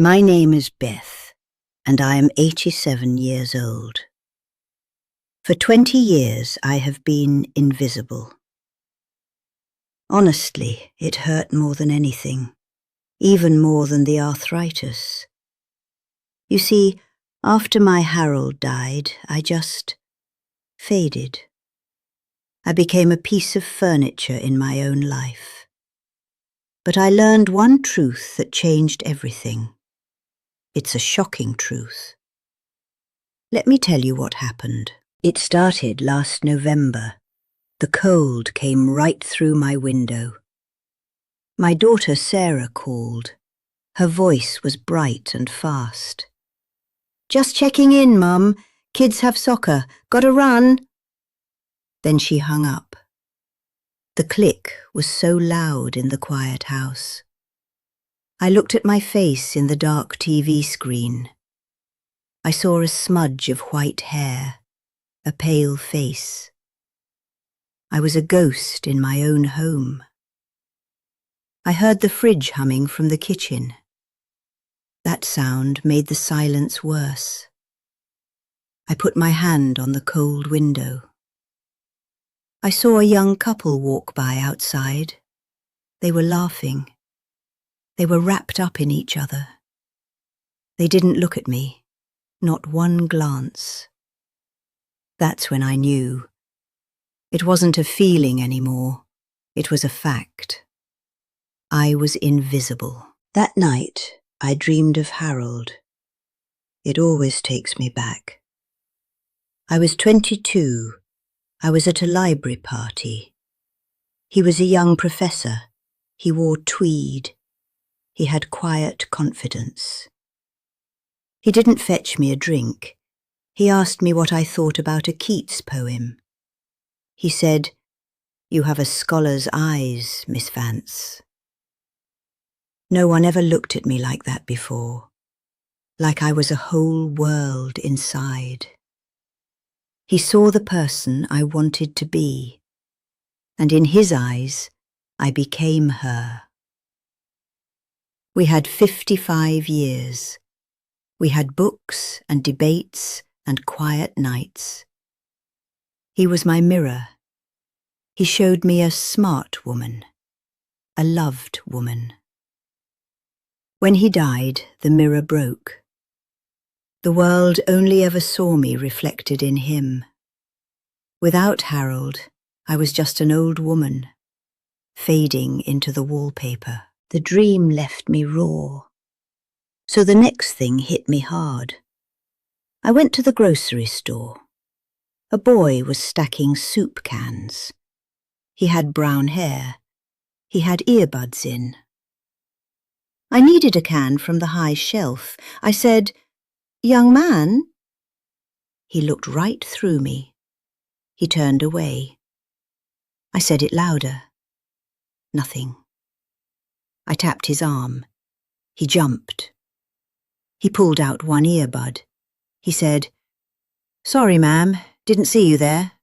My name is Beth, and I am 87 years old. For 20 years I have been invisible. Honestly, it hurt more than anything, even more than the arthritis. You see, after my Harold died, I just faded. I became a piece of furniture in my own life. But I learned one truth that changed everything. It's a shocking truth. Let me tell you what happened. It started last November. The cold came right through my window. My daughter Sarah called. Her voice was bright and fast. "Just checking in, Mum. Kids have soccer. Gotta run." Then she hung up. The click was so loud in the quiet house. I looked at my face in the dark TV screen. I saw a smudge of white hair, a pale face. I was a ghost in my own home. I heard the fridge humming from the kitchen. That sound made the silence worse. I put my hand on the cold window. I saw a young couple walk by outside. They were laughing. They were wrapped up in each other. They didn't look at me, not one glance. That's when I knew. It wasn't a feeling anymore. It was a fact. I was invisible. That night, I dreamed of Harold. It always takes me back. I was 22. I was at a library party. He was a young professor. He wore tweed. He had quiet confidence. He didn't fetch me a drink. He asked me what I thought about a Keats poem. He said, "You have a scholar's eyes, Miss Vance." No one ever looked at me like that before, like I was a whole world inside. He saw the person I wanted to be, and in his eyes, I became her. We had 55 years. We had books and debates and quiet nights. He was my mirror. He showed me a smart woman, a loved woman. When he died, the mirror broke. The world only ever saw me reflected in him. Without Harold, I was just an old woman, fading into the wallpaper. The dream left me raw. So the next thing hit me hard. I went to the grocery store. A boy was stacking soup cans. He had brown hair. He had earbuds in. I needed a can from the high shelf. I said, "Young man?" He looked right through me. He turned away. I said it louder. Nothing. I tapped his arm. He jumped. He pulled out one earbud. He said, "Sorry, ma'am, didn't see you there."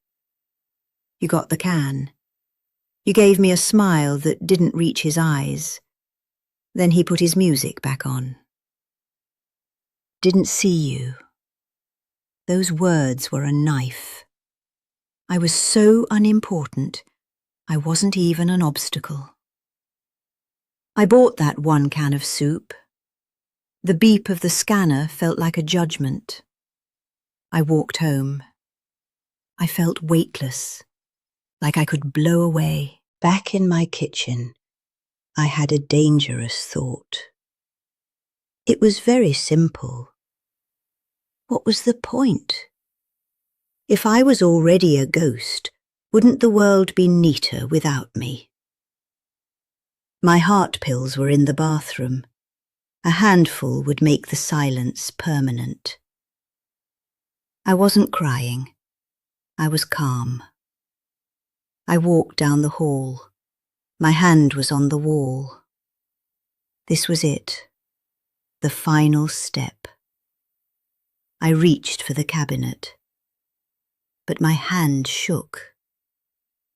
You got the can. You gave me a smile that didn't reach his eyes. Then he put his music back on. Didn't see you. Those words were a knife. I was so unimportant, I wasn't even an obstacle. I bought that one can of soup. The beep of the scanner felt like a judgment. I walked home. I felt weightless, like I could blow away. Back in my kitchen, I had a dangerous thought. It was very simple. What was the point? If I was already a ghost, wouldn't the world be neater without me? My heart pills were in the bathroom. A handful would make the silence permanent. I wasn't crying. I was calm. I walked down the hall. My hand was on the wall. This was it, the final step. I reached for the cabinet, but my hand shook.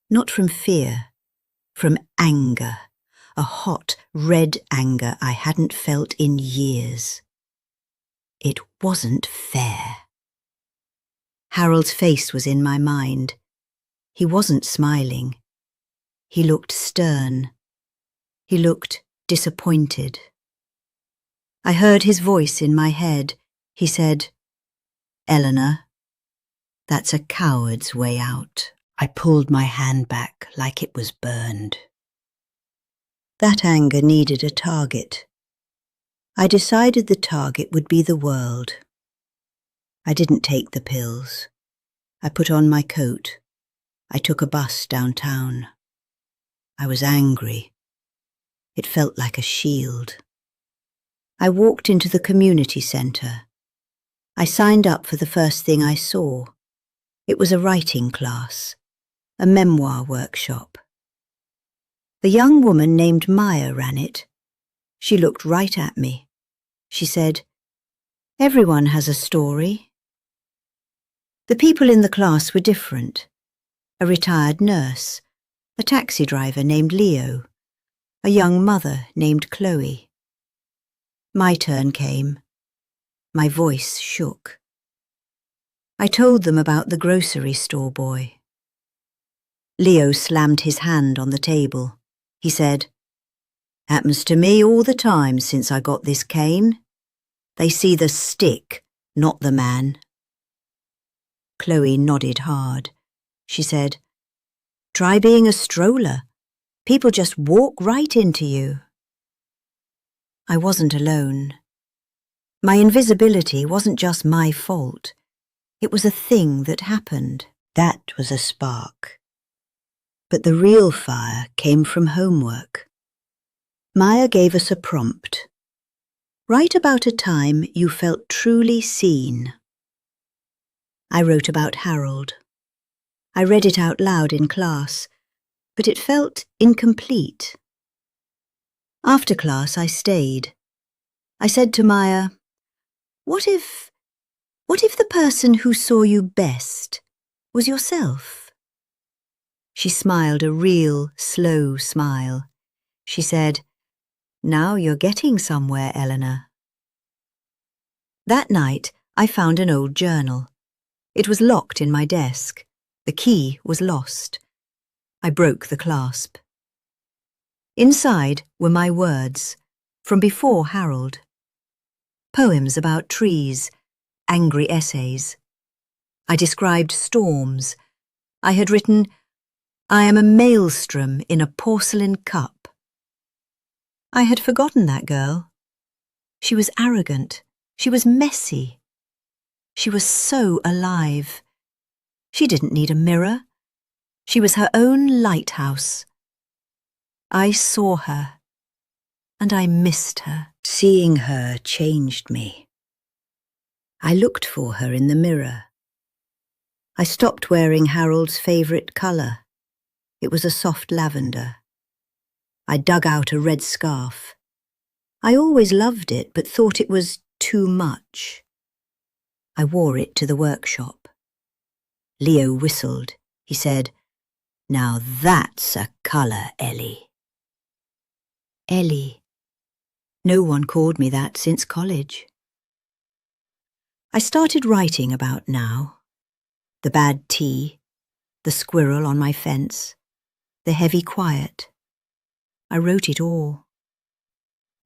Not from fear, from anger. a hot, red anger I hadn't felt in years. It wasn't fair. Harold's face was in my mind. He wasn't smiling. He looked stern. He looked disappointed. I heard his voice in my head. He said, "Eleanor, that's a coward's way out." I pulled my hand back like it was burned. That anger needed a target. I decided the target would be the world. I didn't take the pills. I put on my coat. I took a bus downtown. I was angry. It felt like a shield. I walked into the community centre. I signed up for the first thing I saw. It was a writing class, a memoir workshop. A young woman named Maya ran it. She looked right at me. She said, "Everyone has a story." The people in the class were different. A retired nurse, a taxi driver named Leo, a young mother named Chloe. My turn came. My voice shook. I told them about the grocery store boy. Leo slammed his hand on the table. He said, "Happens to me all the time since I got this cane. They see the stick, not the man." Chloe nodded hard. She said, "Try being a stroller. People just walk right into you." I wasn't alone. My invisibility wasn't just my fault. It was a thing that happened. That was a spark. But the real fire came from homework. Maya gave us a prompt. Write about a time you felt truly seen. I wrote about Harold. I read it out loud in class, but it felt incomplete. After class, I stayed. I said to Maya, What if the person who saw you best was yourself?" She smiled a real, slow smile. She said, "Now you're getting somewhere, Eleanor." That night, I found an old journal. It was locked in my desk. The key was lost. I broke the clasp. Inside were my words, from before Harold. Poems about trees, angry essays. I described storms. I had written, "I am a maelstrom in a porcelain cup." I had forgotten that girl. She was arrogant. She was messy. She was so alive. She didn't need a mirror. She was her own lighthouse. I saw her, and I missed her. Seeing her changed me. I looked for her in the mirror. I stopped wearing Harold's favourite colour. It was a soft lavender. I dug out a red scarf. I always loved it, but thought it was too much. I wore it to the workshop. Leo whistled. He said, "Now that's a colour, Ellie." Ellie. No one called me that since college. I started writing about now. The bad tea, the squirrel on my fence, the heavy quiet. I wrote it all.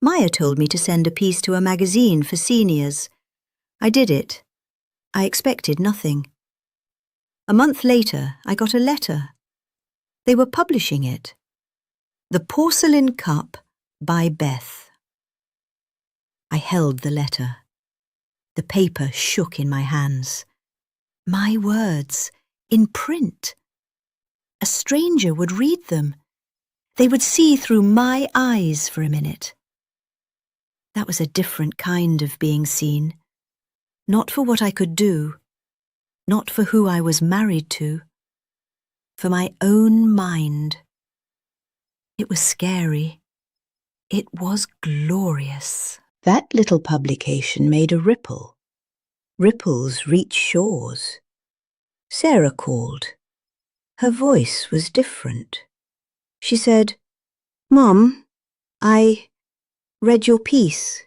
Maya told me to send a piece to a magazine for seniors. I did it. I expected nothing. A month later, I got a letter. They were publishing it. The Porcelain Cup by Beth. I held the letter. The paper shook in my hands. My words, in print. A stranger would read them. They would see through my eyes for a minute. That was a different kind of being seen. Not for what I could do, not for who I was married to, for my own mind. It was scary. It was glorious. That little publication made a ripple. Ripples reach shores. Sarah called. Her voice was different. She said, "Mum, I read your piece.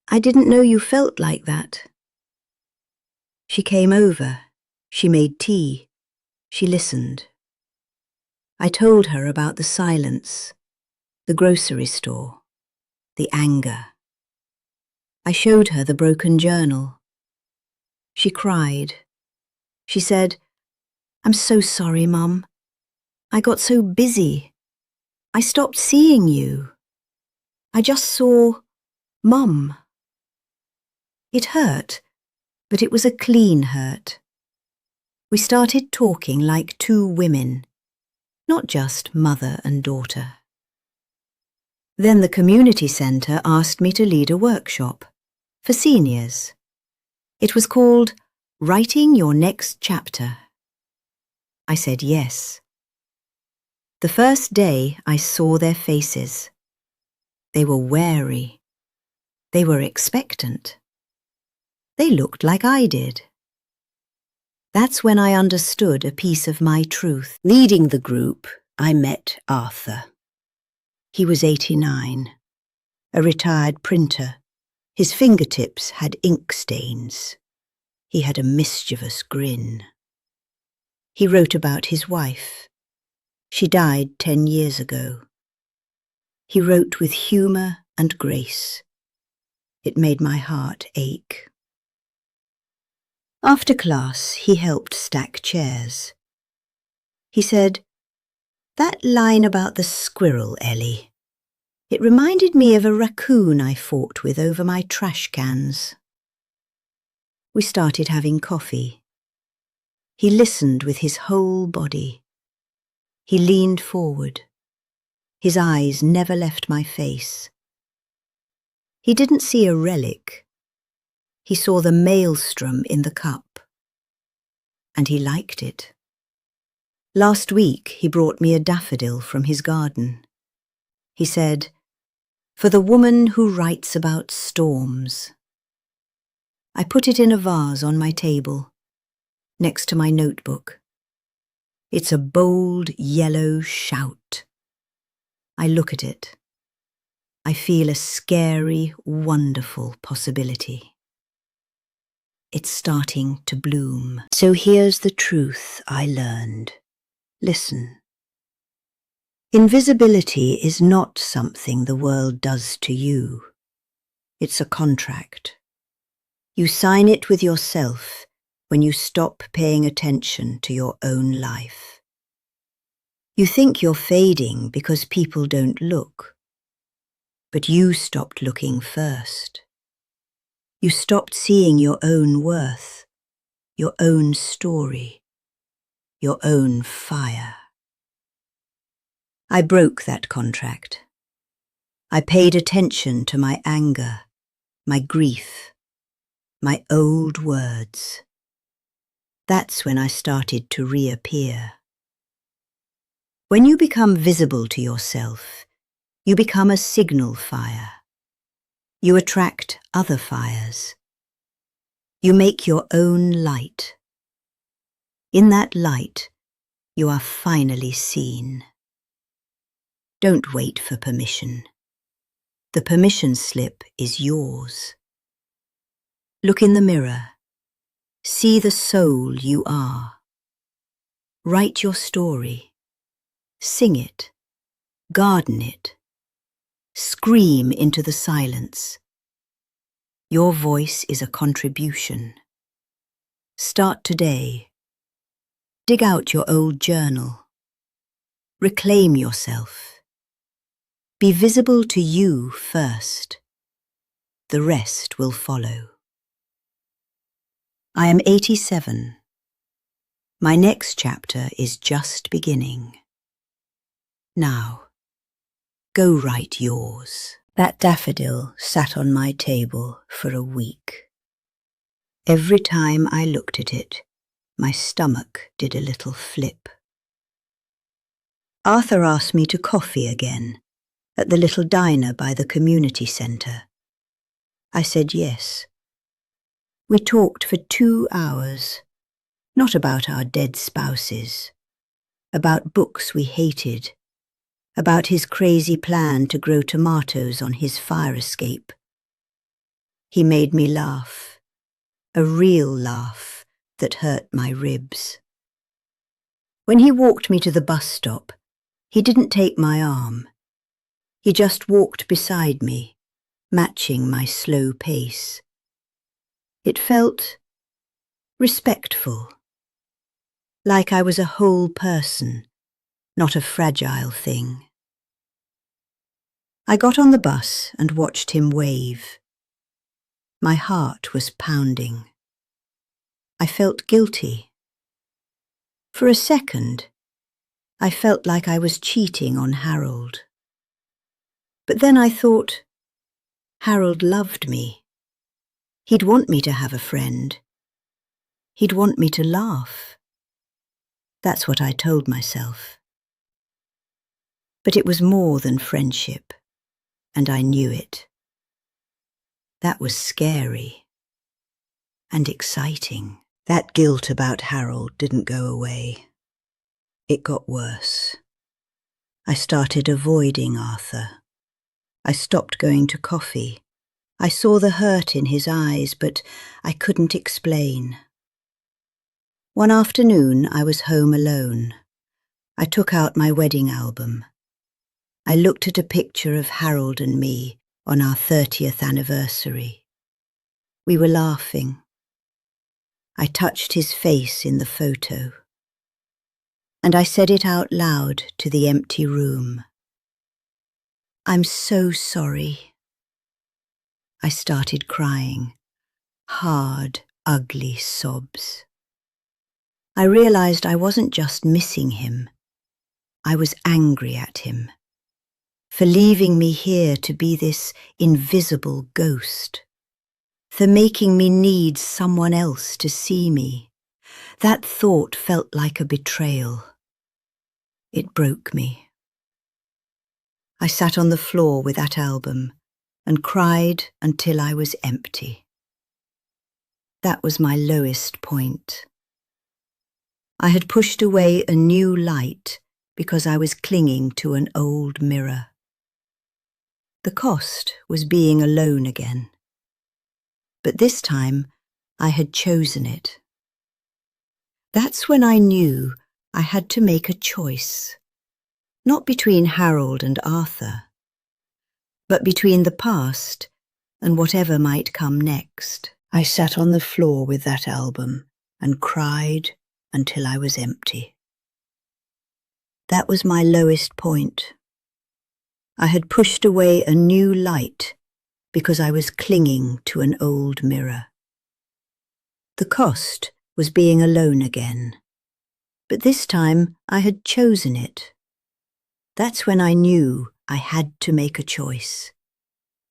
I didn't know you felt like that. She came over. She made tea. She listened. I told her about the silence, the grocery store, the anger. I showed her the broken journal. She cried. She said, "I'm so sorry, Mum. I got so busy. I stopped seeing you. I just saw Mum." It hurt, but it was a clean hurt. We started talking like two women, not just mother and daughter. Then the community centre asked me to lead a workshop for seniors. It was called Writing Your Next Chapter. I said yes. The first day I saw their faces. They were wary. They were expectant. They looked like I did. That's when I understood a piece of my truth. Leading the group, I met Arthur. He was 89, a retired printer. His fingertips had ink stains. He had a mischievous grin. He wrote about his wife. She died 10 years ago. He wrote with humour and grace. It made my heart ache. After class, he helped stack chairs. He said, "That line about the squirrel, Ellie, it reminded me of a raccoon I fought with over my trash cans." We started having coffee. He listened with his whole body. He leaned forward. His eyes never left my face. He didn't see a relic. He saw the maelstrom in the cup. And he liked it. Last week he brought me a daffodil from his garden. He said, "For the woman who writes about storms." I put it in a vase on my table, next to my notebook. It's a bold yellow shout. I look at it. I feel a scary, wonderful possibility. It's starting to bloom. So here's the truth I learned. Listen. Invisibility is not something the world does to you. It's a contract. You sign it with yourself when you stop paying attention to your own life. You think you're fading because people don't look. But you stopped looking first. You stopped seeing your own worth, your own story, your own fire. I broke that contract. I paid attention to my anger, my grief, my old words. That's when I started to reappear. When you become visible to yourself, you become a signal fire. You attract other fires. You make your own light. In that light, you are finally seen. Don't wait for permission. The permission slip is yours. Look in the mirror. See the soul you are. Write your story. Sing it. Garden it. Scream into the silence. Your voice is a contribution. Start today. Dig out your old journal. Reclaim yourself. Be visible to you first. The rest will follow. I am 87. My next chapter is just beginning. Now, go write yours. That daffodil sat on my table for a week. Every time I looked at it, my stomach did a little flip. Arthur asked me to coffee again, at the little diner by the community centre. I said yes. We talked for 2 hours, not about our dead spouses, about books we hated, about his crazy plan to grow tomatoes on his fire escape. He made me laugh, a real laugh that hurt my ribs. When he walked me to the bus stop, he didn't take my arm. He just walked beside me, matching my slow pace. It felt respectful, like I was a whole person, not a fragile thing. I got on the bus and watched him wave. My heart was pounding. I felt guilty. For a second, I felt like I was cheating on Harold. But then I thought, Harold loved me. He'd want me to have a friend. He'd want me to laugh. That's what I told myself. But it was more than friendship, and I knew it. That was scary and exciting. That guilt about Harold didn't go away. It got worse. I started avoiding Arthur. I stopped going to coffee. I saw the hurt in his eyes, but I couldn't explain. One afternoon, I was home alone. I took out my wedding album. I looked at a picture of Harold and me on our 30th anniversary. We were laughing. I touched his face in the photo. And I said it out loud to the empty room. I'm so sorry. I started crying, hard, ugly sobs. I realized I wasn't just missing him. I was angry at him for leaving me here to be this invisible ghost, for making me need someone else to see me. That thought felt like a betrayal. It broke me. I sat on the floor with that album and cried until I was empty. That was my lowest point. I had pushed away a new light because I was clinging to an old mirror. The cost was being alone again. But this time, I had chosen it. That's when I knew I had to make a choice, not between Harold and Arthur, but between the past and whatever might come next. I sat on the floor with that album and cried until I was empty. That was my lowest point. I had pushed away a new light because I was clinging to an old mirror. The cost was being alone again, but this time I had chosen it. That's when I knew I had to make a choice,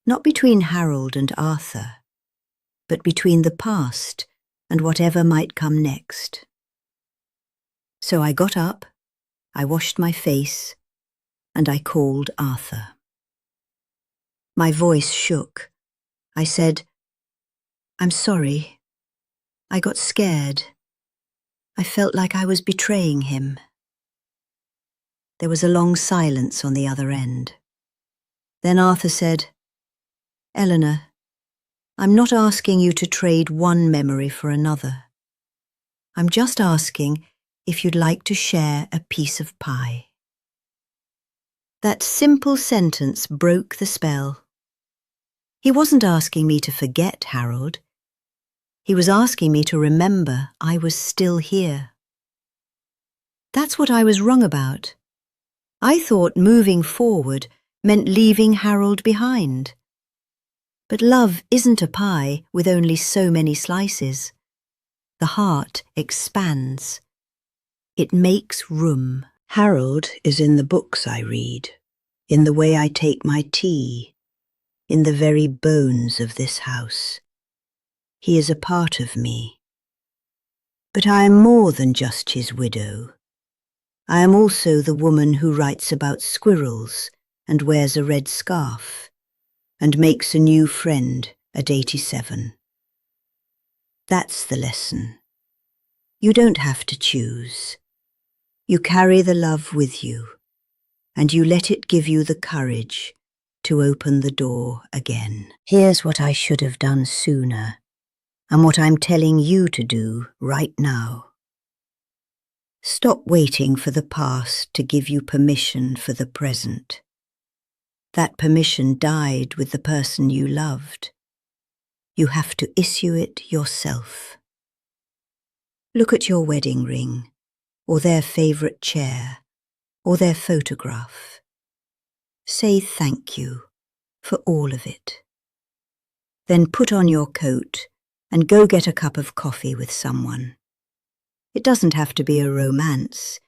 not between Harold and Arthur, but between the past and whatever might come next. So I got up, I washed my face, and I called Arthur. My voice shook. I said, I'm sorry. I got scared. I felt like I was betraying him. There was a long silence on the other end. Then Arthur said, Eleanor, I'm not asking you to trade one memory for another. I'm just asking if you'd like to share a piece of pie. That simple sentence broke the spell. He wasn't asking me to forget Harold. He was asking me to remember I was still here. That's what I was wrong about. I thought moving forward meant leaving Harold behind. But love isn't a pie with only so many slices. The heart expands. It makes room. Harold is in the books I read, in the way I take my tea, in the very bones of this house. He is a part of me. But I am more than just his widow. I am also the woman who writes about squirrels and wears a red scarf and makes a new friend at 87. That's the lesson. You don't have to choose. You carry the love with you. and you let it give you the courage to open the door again. Here's what I should have done sooner, and what I'm telling you to do right now. Stop waiting for the past to give you permission for the present. That permission died with the person you loved. You have to issue it yourself. Look at your wedding ring, or their favorite chair, or their photograph. Say thank you for all of it. Then put on your coat and go get a cup of coffee with someone. It doesn't have to be a romance.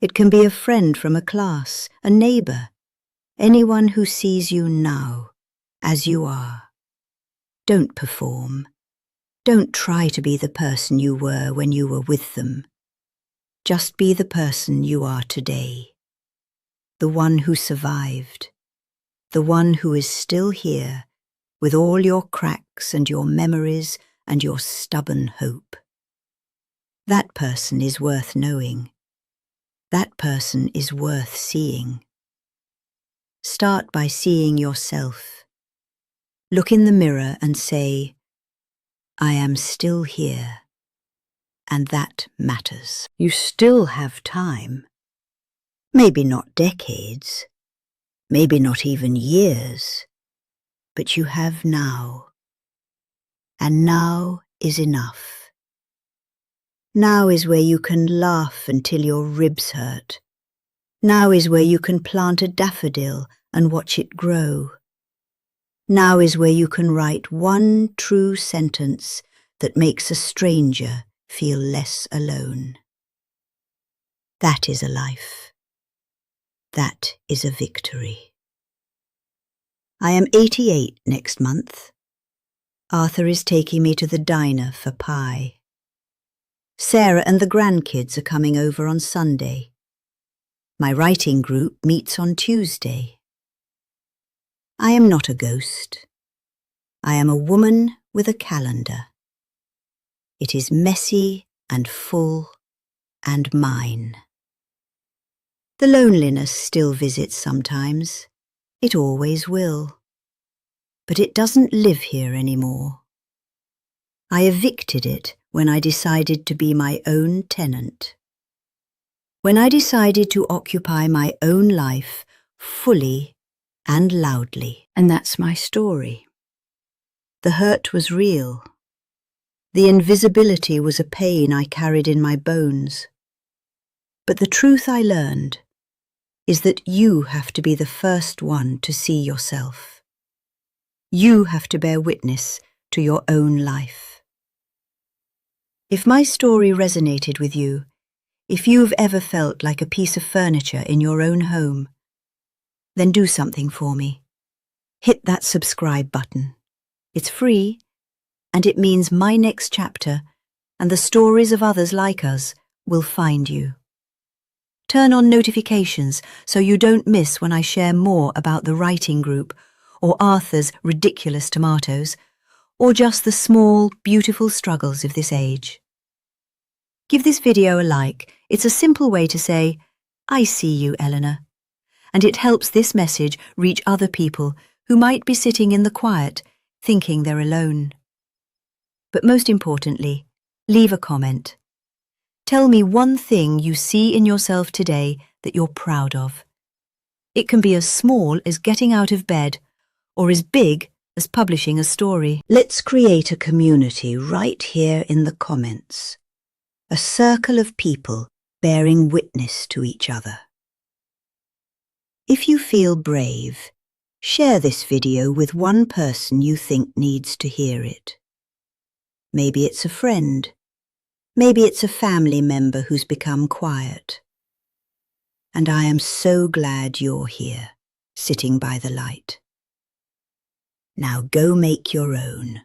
It can be a friend from a class, a neighbor, anyone who sees you now, as you are. Don't perform. Don't try to be the person you were when you were with them. Just be the person you are today. The one who survived. The one who is still here, with all your cracks and your memories and your stubborn hope. That person is worth knowing. That person is worth seeing. Start by seeing yourself. Look in the mirror and say, I am still here, and that matters. You still have time. Maybe not decades, maybe not even years, but you have now. And now is enough. Now is where you can laugh until your ribs hurt. Now is where you can plant a daffodil and watch it grow. Now is where you can write one true sentence that makes a stranger feel less alone. That is a life. That is a victory. I am 88 next month. Arthur is taking me to the diner for pie. Sarah and the grandkids are coming over on Sunday. My writing group meets on Tuesday. I am not a ghost. I am a woman with a calendar. It is messy and full and mine. The loneliness still visits sometimes. It always will. But it doesn't live here anymore. I evicted it when I decided to be my own tenant. When I decided to occupy my own life fully and loudly. And that's my story. The hurt was real. The invisibility was a pain I carried in my bones. But the truth I learned is that you have to be the first one to see yourself. You have to bear witness to your own life. If my story resonated with you, if you've ever felt like a piece of furniture in your own home, then do something for me. Hit that subscribe button. It's free, and it means my next chapter and the stories of others like us will find you. Turn on notifications so you don't miss when I share more about the writing group, or Arthur's ridiculous tomatoes, or just the small, beautiful struggles of this age. Give this video a like. It's a simple way to say, I see you, Eleanor. And it helps this message reach other people who might be sitting in the quiet, thinking they're alone. But most importantly, leave a comment. Tell me one thing you see in yourself today that you're proud of. It can be as small as getting out of bed, or as big as publishing a story. Let's create a community right here in the comments. A circle of people bearing witness to each other. If you feel brave, share this video with one person you think needs to hear it. Maybe it's a friend. Maybe it's a family member who's become quiet. And I am so glad you're here, sitting by the light. Now go make your own.